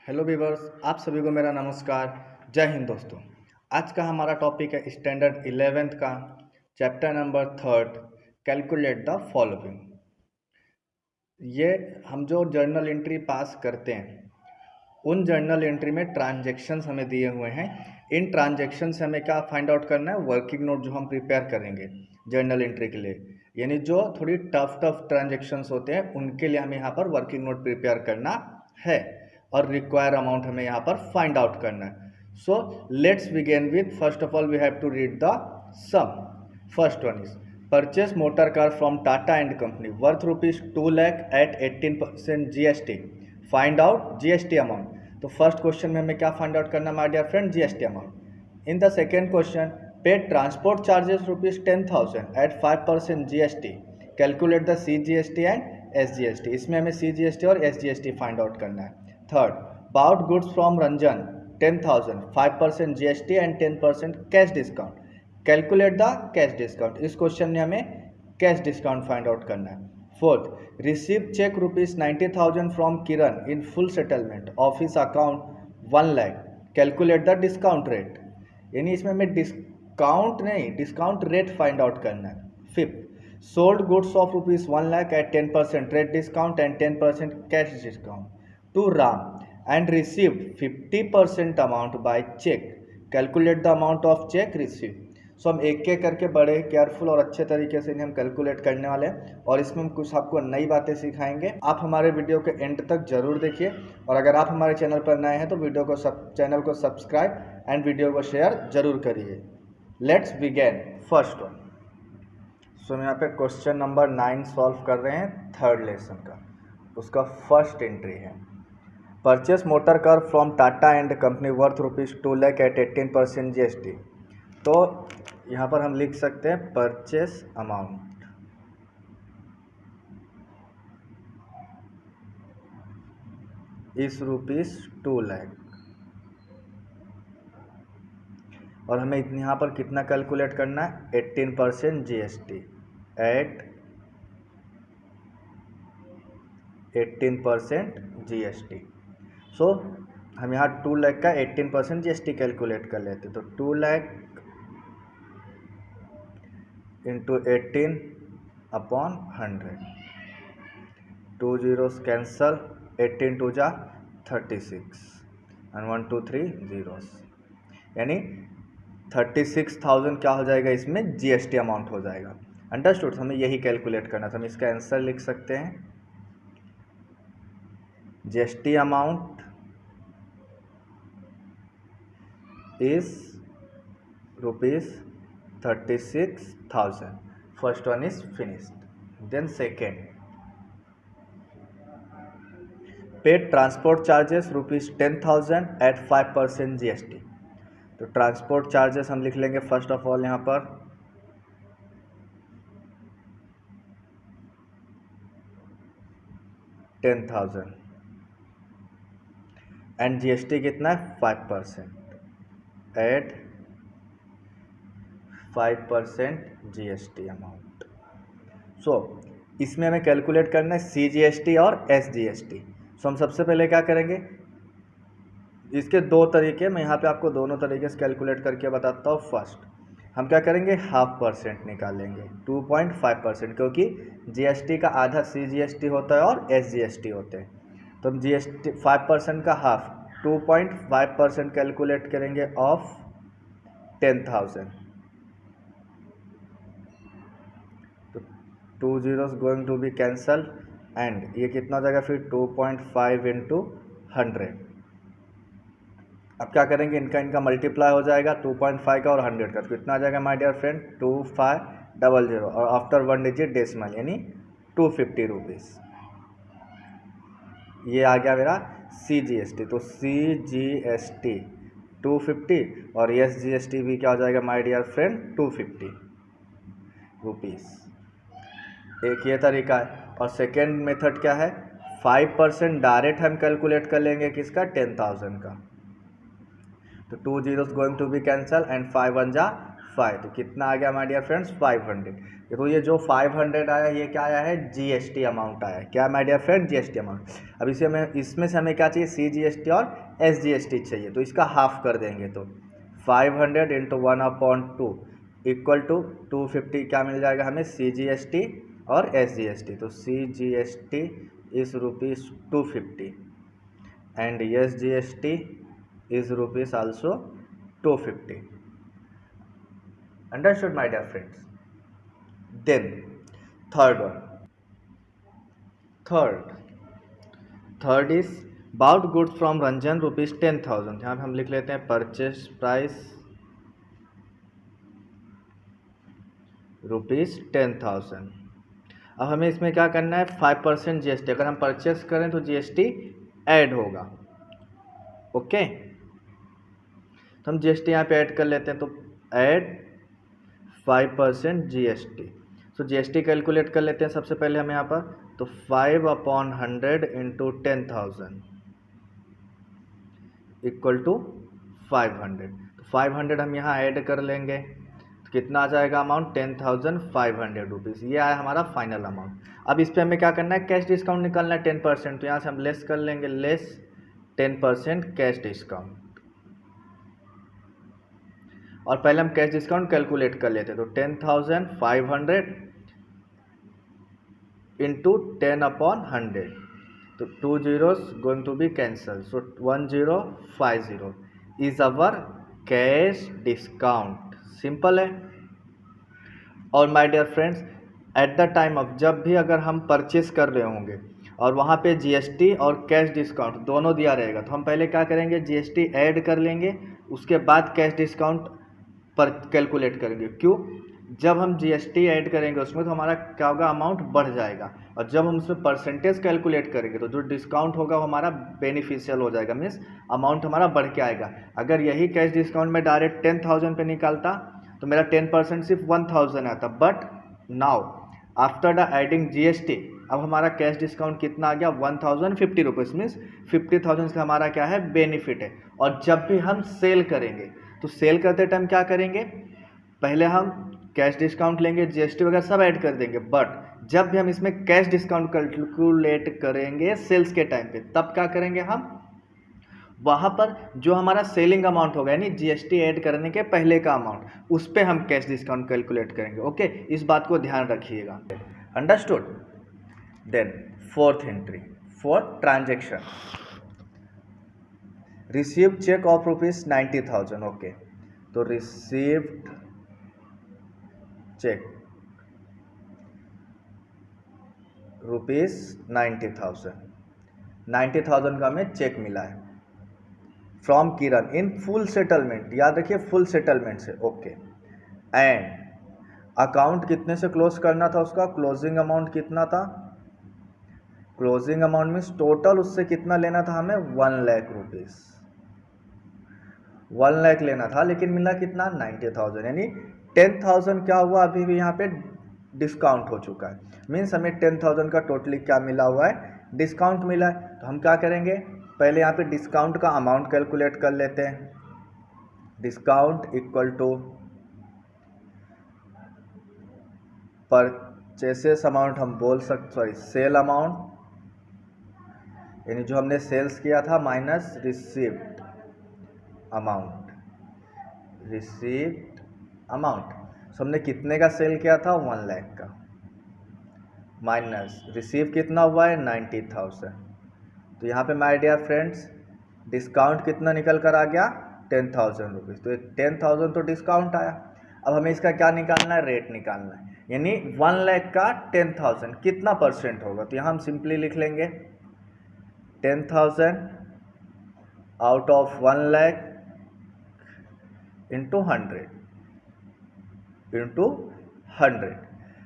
Hello viewers, आप सभी को मेरा नमस्कार। जय हिंद दोस्तों। आज का हमारा टॉपिक है स्टैंडर्ड 11th का chapter number 3, calculate the following. ये हम जो जर्नल एंट्री पास करते हैं उन जर्नल एंट्री में ट्रांजैक्शंस हमें दिए हुए हैं। इन ट्रांजैक्शन से हमें क्या फाइंड आउट करना है, वर्किंग नोट जो हम प्रिपेयर करेंगे जर्नल एंट्री के लिए, यानी जो थोड़ी टफ ट्रांजैक्शंस होते हैं उनके लिए हमें यहाँ पर वर्किंग नोट प्रिपेयर करना है और रिक्वायर अमाउंट हमें यहाँ पर फाइंड आउट करना है। So let's begin with first of all we have to read the sum. First one is purchase motor car from Tata and company worth ₹2 lakh at 18% GST। Find out GST amount. तो first question में हमें क्या find out करना my dear friend, GST amount. In the second question paid transport charges ₹10,000 at 5% GST। Calculate the CGST and SGST। इसमें हमें CGST और SGST find out करना है। Third, bought goods from Ranjan 10,000, 5% GST and 10% cash discount. Calculate the cash discount. इस question में हमें cash discount find out करना है। Fourth, receive cheque ₹90,000 from Kiran in full settlement office account 1 lakh। Calculate the discount rate. यानी इसमें हमें discount rate find out करना है। Fifth, sold goods of ₹1 lakh at 10% rate discount and 10% cash discount to Ram and received 50% amount by cheque. Calculate the amount of cheque receive. So हम एक एक करके बड़े केयरफुल और अच्छे तरीके से इन्हें हम कैलकुलेट करने वाले हैं और इसमें हम कुछ आपको नई बातें सिखाएंगे। आप हमारे वीडियो के एंड तक जरूर देखिए और अगर आप हमारे चैनल पर नए हैं तो चैनल को सब्सक्राइब एंड वीडियो को शेयर जरूर करिए। Let's begin first one. So हम यहाँ पे क्वेश्चन नंबर 9 सॉल्व कर रहे हैं थर्ड लेसन का। उसका फर्स्ट एंट्री है purchase motor car from Tata and company worth ₹2 lakh at 18% GST। तो यहाँ पर हम लिख सकते हैं परचेस अमाउंट इस ₹2 lakh और हमें यहाँ पर कितना कैलकुलेट करना है, 18% GST एट 18% GST। सो हम यहाँ 2 लाख का 18% GST कैलकुलेट कर लेते, तो 2 लाख इंटू 18/100, 2 zeros कैंसल, 18 2 जा 36 एंड 1 2 3 zeros, यानी 36,000 क्या हो जाएगा, इसमें GST अमाउंट हो जाएगा। अंडरस्टूड। हमें यही कैलकुलेट करना था। हम इसका आंसर लिख सकते हैं GST amount is ₹36,000. First one is finished. Then second, paid transport charges ₹10,000 at 5% GST। तो ट्रांसपोर्ट चार्जेस हम लिख लेंगे फर्स्ट ऑफ ऑल यहाँ पर 10,000 एंड GST कितना है 5% एट 5% GST अमाउंट। सो इसमें हमें कैलकुलेट करना है CGST और SGST। सो हम सबसे पहले क्या करेंगे, इसके दो तरीके, मैं यहाँ पे आपको दोनों तरीके से कैलकुलेट करके बताता हूँ। फर्स्ट हम क्या करेंगे, 0.5% निकालेंगे 2.5%, क्योंकि GST का आधा CGST होता है और SGST होते हैं। तो हम GST 5% का हाफ 2.5% कैलकुलेट करेंगे ऑफ 10,000। तो 2 zeros going to be cancel and ये कितना हो जाएगा फिर 2.5 इंटू 100। अब क्या करेंगे, इनका मल्टीप्लाई हो जाएगा 2.5 का और 100 का, तो कितना आ जाएगा माय डियर फ्रेंड 2500 और आफ्टर 1 डिजिट डेसिमल यानी ₹250। ये आ गया मेरा CGST। तो CGST 250 और SGST भी क्या हो जाएगा माय डियर फ्रेंड ₹250। एक ये तरीका है। और सेकेंड मेथड क्या है, 5% डायरेक्ट हम कैलकुलेट कर लेंगे किसका, 10,000 का। तो 2 zeros going to be cancel and 5 1 जा 5, तो कितना आ गया माय डियर फ्रेंड्स 500। देखो ये जो 500 आया ये क्या आया है, जीएसटी अमाउंट आया है। क्या my dear friend, GST amount. अब इसे हमें इसमें से हमें क्या चाहिए, सीजीएसटी और एसजीएसटी चाहिए, तो इसका हाफ कर देंगे। तो 500 इंटू 1/2 इक्वल टू 250 क्या मिल जाएगा हमें, सीजीएसटी और एसजीएसटी। तो CGST is ₹250 and SGST is ₹also 250. Understood my dear friends? Then third one, third is bought goods from Ranjan ₹10,000। यहाँ पे हम लिख लेते हैं परचेस प्राइस ₹10,000। अब हमें इसमें क्या करना है, 5% जीएसटी। अगर हम परचेस करें तो जीएसटी ऐड होगा। ओके, तो हम जीएसटी यहाँ पे ऐड कर लेते हैं, तो add 5% GST. So GST calculate कर लेते हैं सबसे पहले हम यहाँ पर। तो 5/100 इंटू 10,000 इक्वल टू 500। तो 500 हम यहाँ ऐड कर लेंगे, तो कितना आ जाएगा अमाउंट, 10,500 रुपीज़। ये आया हमारा फाइनल अमाउंट। अब इस पर हमें क्या करना है, कैश डिस्काउंट निकालना है 10%। तो यहाँ से हम लेस कर लेंगे, लेस 10% कैश डिस्काउंट। और पहले हम कैश डिस्काउंट कैलकुलेट कर लेते हैं। तो 10,500 इंटू 10/100, तो 2 zeros going to be cancel, so 1050 is our cash discount. Simple है। और my dear friends, at the time of, जब भी अगर हम परचेस कर रहे होंगे और वहाँ पे जीएसटी और कैश डिस्काउंट दोनों दिया रहेगा, तो हम पहले क्या करेंगे, जीएसटी ऐड कर लेंगे, उसके बाद कैश डिस्काउंट पर कैलकुलेट करेंगे। क्यों, जब हम जीएसटी ऐड करेंगे उसमें तो हमारा क्या होगा, अमाउंट बढ़ जाएगा। और जब हम उसमें परसेंटेज कैलकुलेट करेंगे तो जो डिस्काउंट होगा वो हमारा बेनिफिशियल हो जाएगा, मीन्स अमाउंट हमारा बढ़ के आएगा। अगर यही कैश डिस्काउंट में डायरेक्ट 10,000 पे निकालता तो मेरा 10% सिर्फ 1,000 आता। But now after the adding GST अब हमारा कैश डिस्काउंट कितना आ गया, 1,050 रुपीज़, मीन्स 50,000 से हमारा क्या है, बेनिफिट है। और जब भी हम सेल करेंगे तो सेल करते टाइम क्या करेंगे, पहले हम कैश डिस्काउंट लेंगे, जीएसटी वगैरह सब ऐड कर देंगे। बट जब भी हम इसमें कैश डिस्काउंट कैलकुलेट करेंगे सेल्स के टाइम पे, तब क्या करेंगे, हम वहाँ पर जो हमारा सेलिंग अमाउंट होगा, यानी जीएसटी ऐड करने के पहले का अमाउंट, उस पर हम कैश डिस्काउंट कैलकुलेट करेंगे। ओके, इस बात को ध्यान रखिएगा। Understood. Then fourth entry, fourth transaction, received cheque of ₹90,000। Okay, तो रिसीव्ड चेक ₹90,000 का हमें चेक मिला है from Kiran in full settlement. याद रखिए, फुल सेटलमेंट से। ओके, एंड अकाउंट कितने से क्लोज करना था उसका, क्लोजिंग अमाउंट कितना था, क्लोजिंग अमाउंट मीन्स टोटल उससे कितना लेना था हमें, 1 लाख रुपीज़, 1 लाख लेना था, लेकिन मिला कितना, 90,000। यानी 10,000 क्या हुआ, अभी भी यहाँ पे डिस्काउंट हो चुका है। मीन्स हमें 10,000 का टोटली क्या मिला हुआ है, डिस्काउंट मिला है। तो हम क्या करेंगे, पहले यहाँ पे डिस्काउंट का अमाउंट कैलकुलेट कर लेते हैं। Discount equal to purchases amount, हम बोल सकते, सॉरी, सेल अमाउंट, यानी जो हमने सेल्स किया था, minus received amount, received amount. So हमने कितने का सेल किया था, 1 लाख का, माइनस रिसीव कितना हुआ है, 90,000। तो यहाँ पे माय डियर फ्रेंड्स डिस्काउंट कितना निकल कर आ गया, 10,000 रुपीज़। तो 10,000 तो डिस्काउंट आया। अब हमें इसका क्या निकालना है, रेट निकालना है। यानी 1 लाख का 10,000 कितना परसेंट होगा, तो यहाँ हम सिंपली लिख लेंगे 10,000 out of 1 lakh into 100 into 100।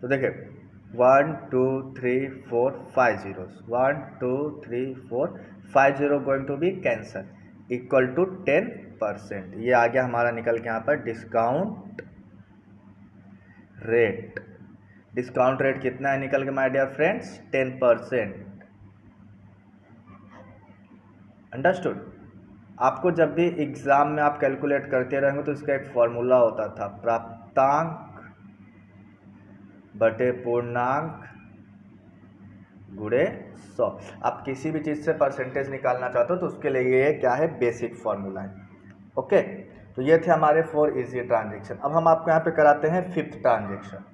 तो देखिए 1 2 3 4 5 zeros, 1 2 3 4 5 0 going to be cancel, equal to 10%। ये आ गया हमारा निकल के यहाँ पर डिस्काउंट रेट। डिस्काउंट रेट कितना है निकल के माय डियर फ्रेंड्स, 10%। अंडरस्टूड। आपको जब भी एग्ज़ाम में आप कैलकुलेट करते रहेंगे तो इसका एक फॉर्मूला होता था, प्राप्तांक बटे पूर्णांक गुणे 100। आप किसी भी चीज़ से परसेंटेज निकालना चाहते हो तो उसके लिए ये क्या है, बेसिक फॉर्मूला है। ओके, तो ये थे हमारे 4 इजी ट्रांजेक्शन। अब हम आपको यहाँ पे कराते हैं 5th transaction.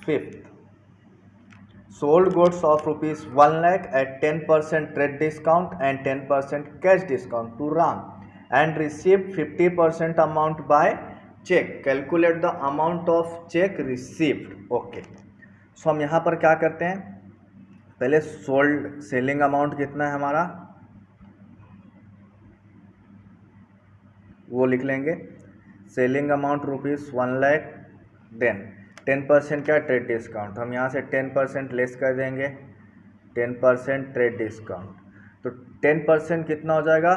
5th, sold goods of rupees 1 lakh at 10% trade discount and 10% cash discount to Ram and received 50% amount by check. Calculate the amount of check received. Okay, सो हम यहाँ पर क्या करते हैं, पहले सोल्ड सेलिंग अमाउंट कितना है हमारा वो लिख लेंगे। Selling amount rupees 1 lakh, then 10% क्या ट्रेड डिस्काउंट, हम यहाँ से 10% लेस कर देंगे, 10% ट्रेड डिस्काउंट, तो 10% कितना हो जाएगा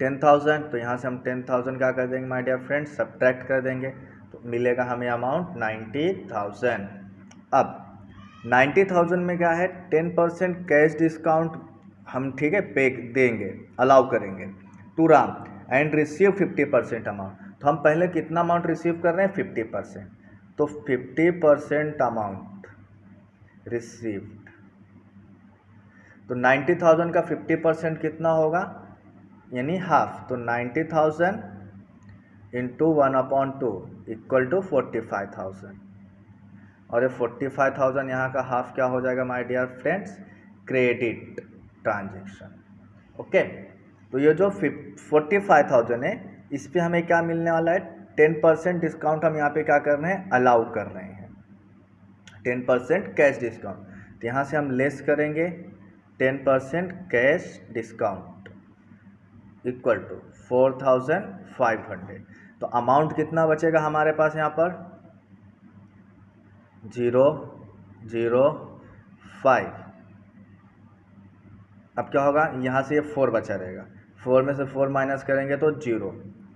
10,000। तो यहाँ से हम 10,000 क्या कर देंगे माय डियर फ्रेंड्स, सब्ट्रैक्ट कर देंगे, तो मिलेगा हमें अमाउंट 90,000। अब 90,000 में क्या है 10% कैश डिस्काउंट हम ठीक है पे देंगे, अलाउ करेंगे to Ram and receive 50% amount. तो हम पहले कितना अमाउंट रिसीव कर रहे हैं 50%, तो 50% अमाउंट रिसीव्ड, तो 90,000 का 50% कितना होगा यानी हाफ, तो 90,000 इंटू 1/2 इक्वल टू 45,000, और ये 45,000 यहाँ का हाफ क्या हो जाएगा my dear friends, credit transaction. Okay, तो ये जो 45,000 है इस पे हमें क्या मिलने वाला है, 10% डिस्काउंट हम यहाँ पे क्या कर रहे हैं, अलाउ कर रहे हैं, 10% कैश डिस्काउंट, तो यहाँ से हम लेस करेंगे 10% कैश डिस्काउंट इक्वल टू 4,500, तो अमाउंट कितना बचेगा हमारे पास यहाँ पर 005। अब क्या होगा, यहाँ से ये 4 बचा रहेगा, 4 में से 4 माइनस करेंगे तो 0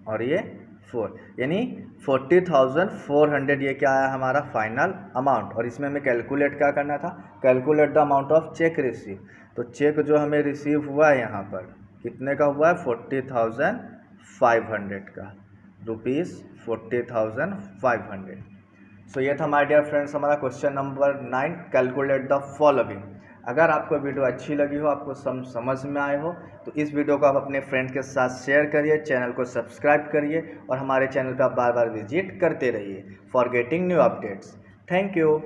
और ये 4, यानी 40,400 ये क्या आया हमारा फाइनल अमाउंट। और इसमें हमें कैलकुलेट क्या करना था, calculate the amount of cheque receive, तो चेक जो हमें रिसीव हुआ है यहाँ पर कितने का हुआ है 40,500 का, रुपीज़ 40,500। सो ये था माय डियर फ्रेंड्स हमारा question number 9, calculate the following. अगर आपको वीडियो अच्छी लगी हो, आपको समझ में आए हो, तो इस वीडियो को आप अपने फ्रेंड के साथ शेयर करिए, चैनल को सब्सक्राइब करिए और हमारे चैनल पर आप बार बार विजिट करते रहिए for getting new updates. Thank you.